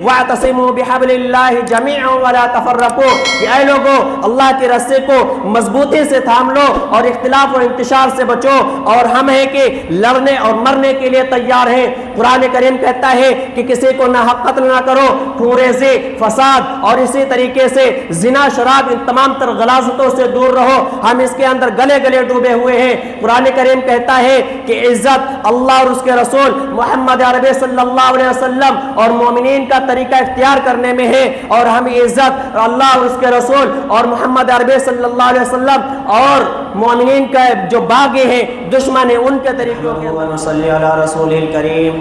واعتصموا بحبل اللہ جميعا ولا تفرقوا، کہ اے لوگو اللہ کے رسے کو مضبوطی سے تھام لو اور اختلاف و انتشار سے بچو، اور ہم ہیں کہ لڑنے اور مرنے کے لیے تیار ہیں۔ قرآن کریم کہتا ہے کہ کسی کو ناحق قتل نہ کرو، خون ریزی، فساد اور اسی طریقے سے زنا، شراب، ان تمام تر غلاظتوں سے دور رہو۔ ہم اس کے اندر گلے گلے ڈوبے ہوئے ہیں۔ قرآن کریم کہتا ہے کہ عزت اللہ اور اس کے رسول محمد عربی صلی اللہ علیہ وسلم اور مومنین کا طریقہ اختیار کرنے میں ہے، اور ہم عزت اللہ اور اس کے رسول اور محمد عربی صلی اللہ علیہ وسلم اور مومنین کا جو باغی ہیں، دشمن ہیں، ان کے طریقوں کے اللهم صل على رسوله الكريم.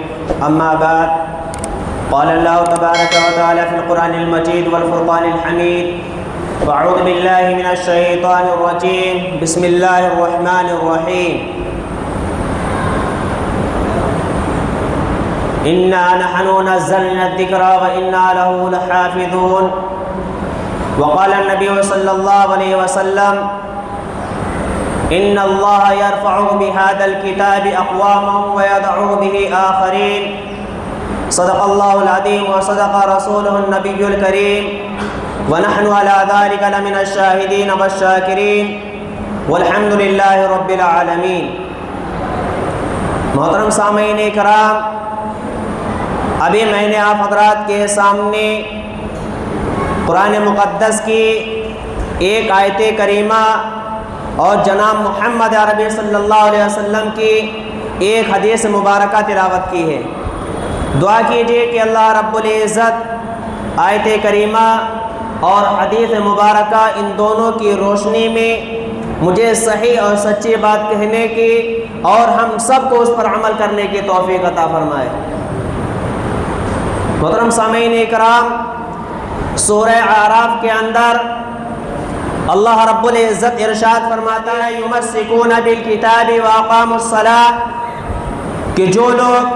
اما بعد، قال الله تبارك وتعالى في القرآن المجيد والفرقان الحميد: واعوذ بالله من الشيطان الرجيم، بسم الله الرحمن الرحيم. إنا نحن نزلنا الذكر وإنا له لحافظون. وقال النبي صلى الله عليه وسلم: إن الله يرفع بهذا الكتاب أقواما ويضع به آخرين. صدق الله العظيم وصدق رسوله النبي الكريم، ونحن على ذلك لمن الشاهدين والشاكرين، والحمد لله رب العالمين. محترم سامعین کرام، ابھی میں نے آپ حضرات کے سامنے قرآن مقدس کی ایک آیت کریمہ اور جناب محمد عربی صلی اللہ علیہ وسلم کی ایک حدیث مبارکہ تلاوت کی ہے۔ دعا کیجئے کہ اللہ رب العزت آیت کریمہ اور حدیث مبارکہ ان دونوں کی روشنی میں مجھے صحیح اور سچی بات کہنے کی اور ہم سب کو اس پر عمل کرنے کی توفیق عطا فرمائے۔ محترم سامعین کرام، سورہ اعراف کے اندر اللہ رب العزت ارشاد فرماتا ہے: یمسکون بالکتاب واقاموا الصلاۃ، کہ جو لوگ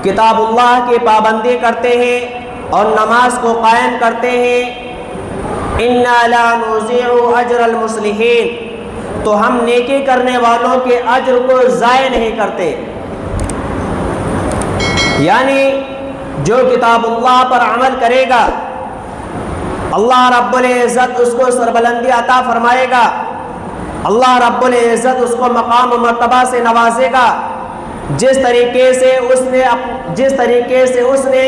کتاب اللہ کی پابندی کرتے ہیں اور نماز کو قائم کرتے ہیں، انا لا نضيع اجر المصلحین، تو ہم نیکی کرنے والوں کے اجر کو ضائع نہیں کرتے۔ یعنی جو کتاب اللہ پر عمل کرے گا، اللہ رب العزت اس کو سربلندی عطا فرمائے گا، اللہ رب العزت اس کو مقام و مرتبہ سے نوازے گا، جس طریقے سے اس نے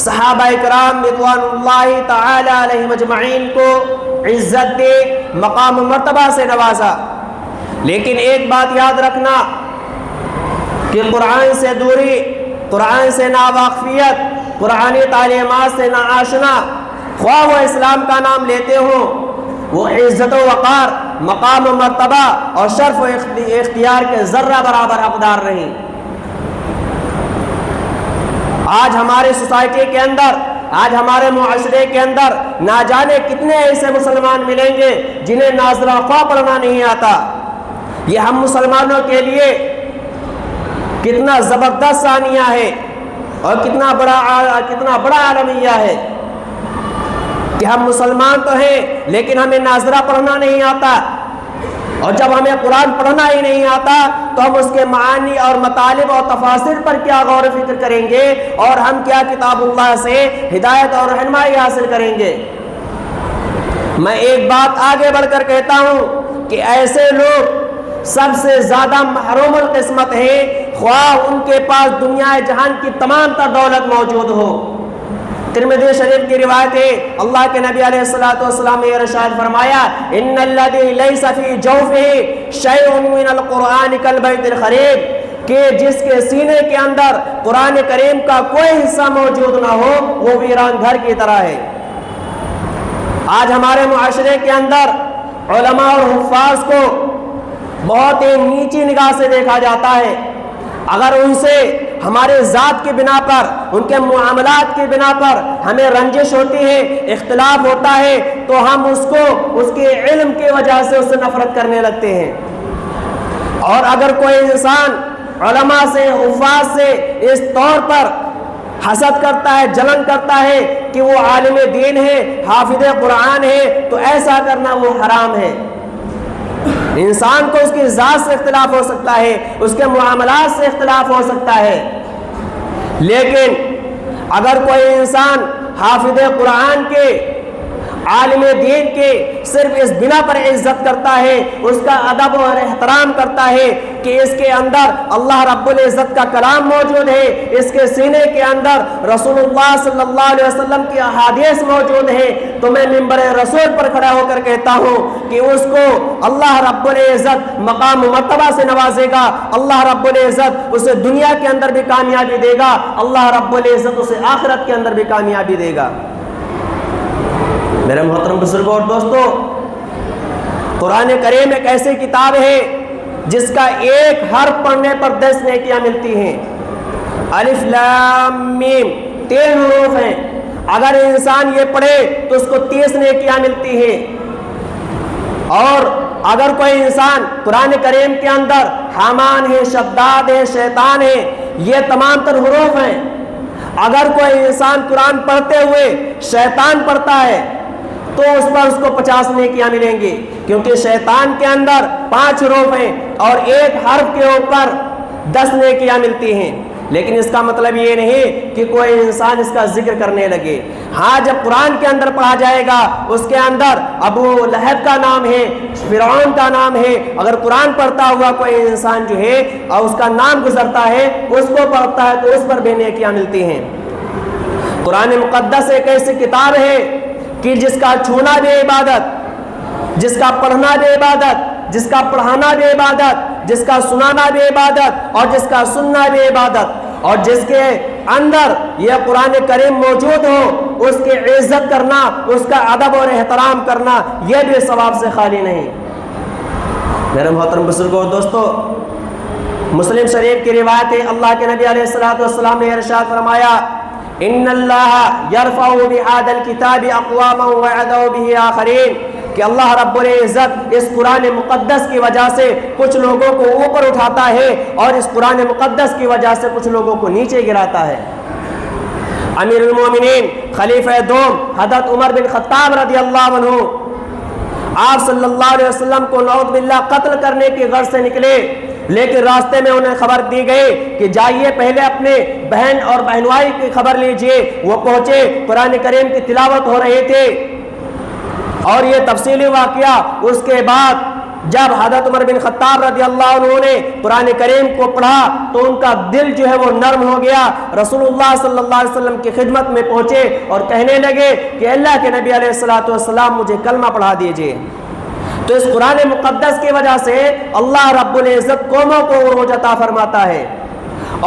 صحابہ کرام رضوان اللہ تعالی علیہم اجمعین کو عزت دے، مقام و مرتبہ سے نوازا۔ لیکن ایک بات یاد رکھنا کہ قرآن سے دوری، قرآن سے ناواقفیت، قرآنی تعلیمات سے ناآشنا، خواہ وہ اسلام کا نام لیتے ہوں، وہ عزت و وقار، مقام و مرتبہ اور شرف و اختیار کے ذرہ برابر حقدار نہیں۔ آج ہمارے سوسائٹی کے اندر، آج ہمارے معاشرے کے اندر نہ جانے کتنے ایسے مسلمان ملیں گے جنہیں نازلہ خواہ پڑھنا نہیں آتا۔ یہ ہم مسلمانوں کے لیے کتنا زبردست ثانیہ ہے اور کتنا بڑا عالمیہ ہے کہ ہم مسلمان تو ہیں لیکن ہمیں ناظرہ پڑھنا نہیں آتا، اور جب ہمیں قرآن پڑھنا ہی نہیں آتا تو ہم اس کے معانی اور مطالب اور تفاسیر پر کیا غور و فکر کریں گے، اور ہم کیا کتاب اللہ سے ہدایت اور رہنمائی حاصل کریں گے۔ میں ایک بات آگے بڑھ کر کہتا ہوں کہ ایسے لوگ سب سے زیادہ محروم القسمت ہیں، خواہ ان کے پاس دنیا جہان کی تمام تر دولت موجود ہو۔ ترمذی شریف کی روایت ہے، اللہ کے نبی علیہ الصلوۃ والسلام نے ارشاد فرمایا: ان الذی لیس فی جوفہ شیء من القرآن کالبیت الخریب، کہ جس کے سینے کے اندر قرآن کریم کا کوئی حصہ موجود نہ ہو وہ ویران گھر کی طرح ہے۔ آج ہمارے معاشرے کے اندر علماء اور حفاظ کو بہت ہی نیچی نگاہ سے دیکھا جاتا ہے۔ اگر ان سے ہمارے ذات کی بنا پر، ان کے معاملات کی بنا پر ہمیں رنجش ہوتی ہے، اختلاف ہوتا ہے، تو ہم اس کو اس کے علم کی وجہ سے اس سے نفرت کرنے لگتے ہیں۔ اور اگر کوئی انسان علماء سے، حفاظ سے اس طور پر حسد کرتا ہے، جلن کرتا ہے کہ وہ عالم دین ہے، حافظ قرآن ہے، تو ایسا کرنا وہ حرام ہے۔ انسان کو اس کی ذات سے اختلاف ہو سکتا ہے، اس کے معاملات سے اختلاف ہو سکتا ہے، لیکن اگر کوئی انسان حافظ قرآن کے، عالم دین کے صرف اس بنا پر عزت کرتا ہے، اس کا ادب اور احترام کرتا ہے کہ اس کے اندر اللہ رب العزت کا کلام موجود ہے، اس کے سینے کے اندر رسول اللہ صلی اللہ علیہ وسلم کی احادیث موجود ہے، تو میں منبر رسول پر کھڑا ہو کر کہتا ہوں کہ اس کو اللہ رب العزت مقام و مرتبہ سے نوازے گا، اللہ رب العزت اسے دنیا کے اندر بھی کامیابی دے گا، اللہ رب العزت اسے آخرت کے اندر بھی کامیابی دے گا۔ میرے محترم بزرگوں اور دوستو، قرآن کریم ایک ایسی کتاب ہے جس کا ایک حرف پڑھنے پر 10 نیکیاں ملتی ہیں۔ الف لام میم 3 حروف ہیں، اگر انسان یہ پڑھے تو اس کو 30 نیکیاں ملتی ہیں۔ اور اگر کوئی انسان قرآن کریم کے اندر حامان ہے، شداد ہے، شیطان ہے، یہ تمام تر حروف ہیں، اگر کوئی انسان قرآن پڑھتے ہوئے شیطان پڑھتا ہے تو اس پر اس کو 50 نیکیاں ملیں گی، کیونکہ شیطان کے اندر 5 حروف ہیں اور ایک حرف کے اوپر 10 نیکیاں ملتی ہیں۔ لیکن اس کا مطلب یہ نہیں کہ کوئی انسان اس کا ذکر کرنے لگے۔ ہاں، جب قرآن کے اندر پڑھا جائے گا، اس کے اندر ابو لہب کا نام ہے، فرعون کا نام ہے، اگر قرآن پڑھتا ہوا کوئی انسان جو ہے اور اس کا نام گزرتا ہے، اس کو پڑھتا ہے تو اس پر بھی نیکیاں ملتی ہیں۔ قرآن مقدس ایک ایسی کتاب ہے کہ جس کا چھونا بھی عبادت، جس کا پڑھنا بھی عبادت، جس کا پڑھانا بھی عبادت، جس کا سنانا بھی عبادت اور جس کا سننا بھی عبادت، اور جس کے اندر یہ قرآن کریم موجود ہو اس کی عزت کرنا، اس کا ادب اور احترام کرنا، یہ بھی ثواب سے خالی نہیں۔ میرے محترم بزرگوں اور دوستو، مسلم شریف کی روایت ہے، اللہ کے نبی علیہ الصلوۃ والسلام نے ارشاد فرمایا، ان اللہ یرفع بہذا الکتاب اقواما ویضع بہ آخرین، کہ اللہ رب العزت اس قرآن مقدس کی وجہ سے کچھ لوگوں کو اوپر اٹھاتا ہے اور اس قرآن مقدس کی وجہ سے کچھ لوگوں کو نیچے گراتا ہے۔ امیر المومنین خلیفہ دوم حضرت عمر بن خطاب رضی اللہ عنہ، آپ صلی اللہ علیہ وسلم کو نعوذ باللہ قتل کرنے کی غرض سے نکلے، لیکن راستے میں انہیں خبر دی گئی کہ جائیے پہلے اپنے بہن اور بہنوئی کی خبر لیجئے۔ وہ پہنچے، قرآن کریم کی تلاوت ہو رہے تھے، اور یہ تفصیلی واقعہ اس کے بعد جب حضرت عمر بن خطاب رضی اللہ عنہ نے قرآن کریم کو پڑھا تو ان کا دل جو ہے وہ نرم ہو گیا، رسول اللہ صلی اللہ علیہ وسلم کی خدمت میں پہنچے اور کہنے لگے کہ اللہ کے نبی علیہ الصلوۃ والسلام مجھے کلمہ پڑھا دیجئے۔ تو اس قرآن مقدس کی وجہ سے اللہ رب العزت قوموں کو عروج عطا فرماتا ہے،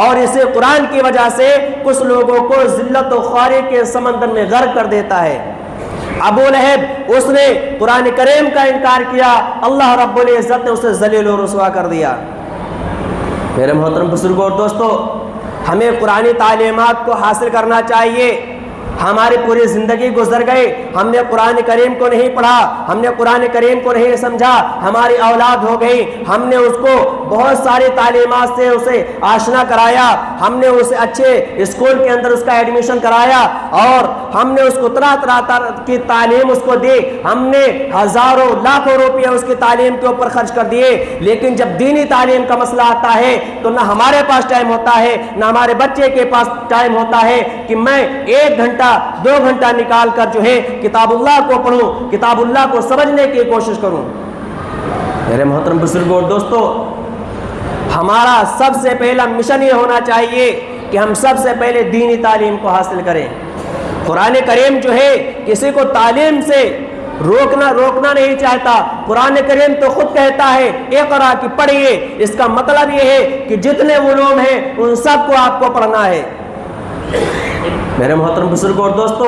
اور اسے قرآن کی وجہ سے کچھ لوگوں کو ذلت و خواری کے سمندر میں غرق کر دیتا ہے۔ ابو لہب، اس نے قرآن کریم کا انکار کیا، اللہ رب العزت نے اسے ذلیل و رسوا کر دیا۔ میرے محترم بزرگوں اور دوستو، ہمیں قرآنی تعلیمات کو حاصل کرنا چاہیے۔ ہماری پوری زندگی گزر گئی، ہم نے قرآن کریم کو نہیں پڑھا، ہم نے قرآن کریم کو نہیں سمجھا، ہماری اولاد ہو گئی، ہم نے اس کو بہت ساری تعلیمات سے اسے آشنا کرایا، ہم نے اسے اچھے اسکول کے اندر اس کا ایڈمیشن کرایا، اور ہم نے اس کو طرح طرح کی تعلیم اس کو دی، ہم نے ہزاروں لاکھوں روپیہ اس کی تعلیم کے اوپر خرچ کر دیے، لیکن جب دینی تعلیم کا مسئلہ آتا ہے تو نہ ہمارے پاس ٹائم ہوتا ہے، نہ ہمارے بچے کے پاس ٹائم ہوتا ہے کہ میں 1 گھنٹہ 2 گھنٹہ نکال کر جو ہے کتاب اللہ کو پڑھوں، کتاب اللہ کو سمجھنے کی کوشش کروں۔ میرے محترم بزرگوں اور دوستو، ہمارا سب سے پہلا مشن یہ ہونا چاہیے کہ ہم سب سے پہلے دینی تعلیم کو حاصل کریں۔ قرآن کریم جو ہے کسی کو تعلیم سے روکنا نہیں چاہتا، قرآن کریم تو خود کہتا ہے اقرا کہ پڑھیے، اس کا مطلب یہ ہے کہ جتنے علوم ہیں ان سب کو آپ کو پڑھنا ہے۔ میرے محترم بزرگوں اور دوستو،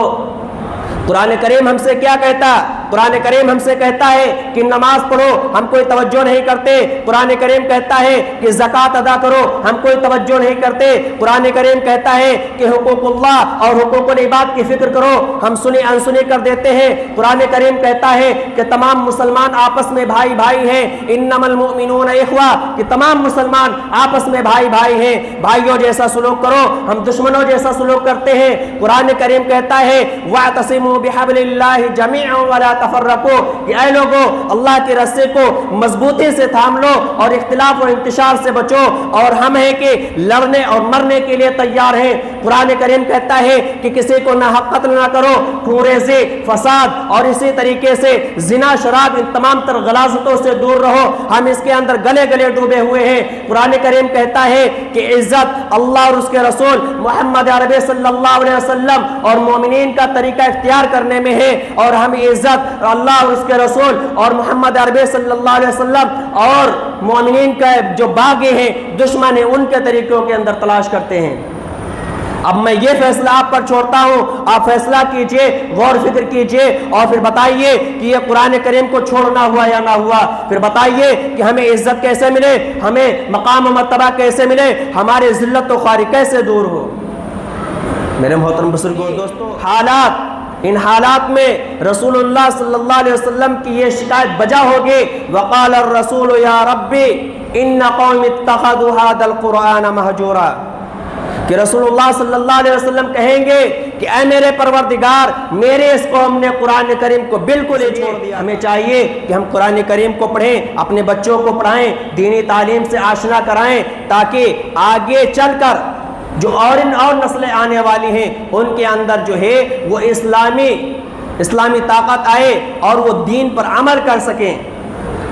قرآن کریم ہم سے کیا کہتا؟ قرآن کریم ہم سے کہتا ہے کہ نماز پڑھو، ہم کوئی توجہ نہیں کرتے۔ قرآن کریم کہتا ہے کہ زکوٰۃ ادا کرو، ہم کوئی توجہ نہیں کرتے۔ قرآن کریم کہتا ہے کہ حقوق اللہ اور حقوق العباد کی فکر کرو، ہم سنی انسنی کر دیتے ہیں۔ قرآن کریم کہتا ہے کہ تمام مسلمان آپس میں بھائی بھائی ہیں، انما المؤمنون اخوہ، کہ تمام مسلمان آپس میں بھائی بھائی ہیں، بھائیوں جیسا سلوک کرو، ہم دشمنوں جیسا سلوک کرتے ہیں۔ قرآن کریم کہتا ہے واعتصموا بحبل اللہ جميعا ولا تفرقوا کہ اے لوگو اللہ کے رستے کو مضبوطی سے تھام لو اور اختلاف و انتشار سے بچو اور ہم ہیں کہ لڑنے اور مرنے کے لیے تیار ہیں۔ قرآن کریم کہتا ہے کہ کسی کو نہ حق قتل نہ کرو، خون سے فساد اور اسی طریقے سے زنا شراب ان تمام تر غلاظتوں سے دور رہو۔ ہم اس کے اندر گلے گلے ڈوبے ہوئے ہیں۔ قرآن کریم کہتا ہے کہ عزت اللہ اور اس کے رسول محمد عربی صلی اللہ علیہ وسلم اور مومنین کا طریقہ اختیار کرنے میں ہے، اور ہم عزت اللہ اور اس کے رسول اور محمد عربی صلی اللہ علیہ وسلم اور مومنین کا جو باغی ہیں دشمن ہیں ان کے طریقوں کے اندر تلاش کرتے ہیں۔ اب میں یہ فیصلہ آپ پر چھوڑتا ہوں، آپ فیصلہ کیجئے، غور فکر کیجئے اور پھر بتائیے کہ یہ قرآن کریم کو چھوڑنا ہوا یا نہ ہوا۔ پھر بتائیے کہ ہمیں عزت کیسے ملے، ہمیں مقام و مرتبہ کیسے ملے، ہمارے ذلت و خواری کیسے دور ہو۔ میرے محترم بزرگوں دوستوں، ان حالات میں رسول اللہ صلی اللہ علیہ وسلم کی یہ شکایت بجا ہوگی، وقال الرسول یا ربی ان قوم اتخذوا هذا القرآن مہجورا، کہ رسول اللہ صلی اللہ علیہ وسلم کہیں گے کہ اے میرے پروردگار، میرے اس قوم نے قرآن کریم کو بالکل ہی چھوڑ دیا۔ ہمیں چاہیے کہ ہم قرآن کریم کو پڑھیں، اپنے بچوں کو پڑھائیں، دینی تعلیم سے آشنا کرائیں، تاکہ آگے چل کر جو اور نسلیں آنے والی ہیں ان کے اندر جو ہے وہ اسلامی طاقت آئے اور وہ دین پر عمل کر سکیں۔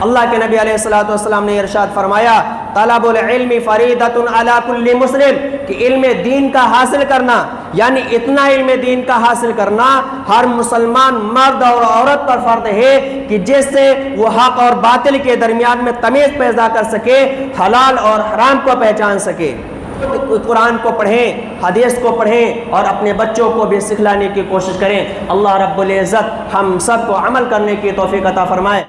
اللہ کے نبی علیہ الصلوۃ والسلام نے ارشاد فرمایا، طلب العلم فریضۃ علی کل مسلم، کہ علم دین کا حاصل کرنا یعنی اتنا علم دین کا حاصل کرنا ہر مسلمان مرد اور عورت پر فرض ہے کہ جس سے وہ حق اور باطل کے درمیان میں تمیز پیدا کر سکے، حلال اور حرام کو پہچان سکے۔ قرآن کو پڑھیں، حدیث کو پڑھیں اور اپنے بچوں کو بھی سکھلانے کی کوشش کریں۔ اللہ رب العزت ہم سب کو عمل کرنے کی توفیق عطا فرمائے۔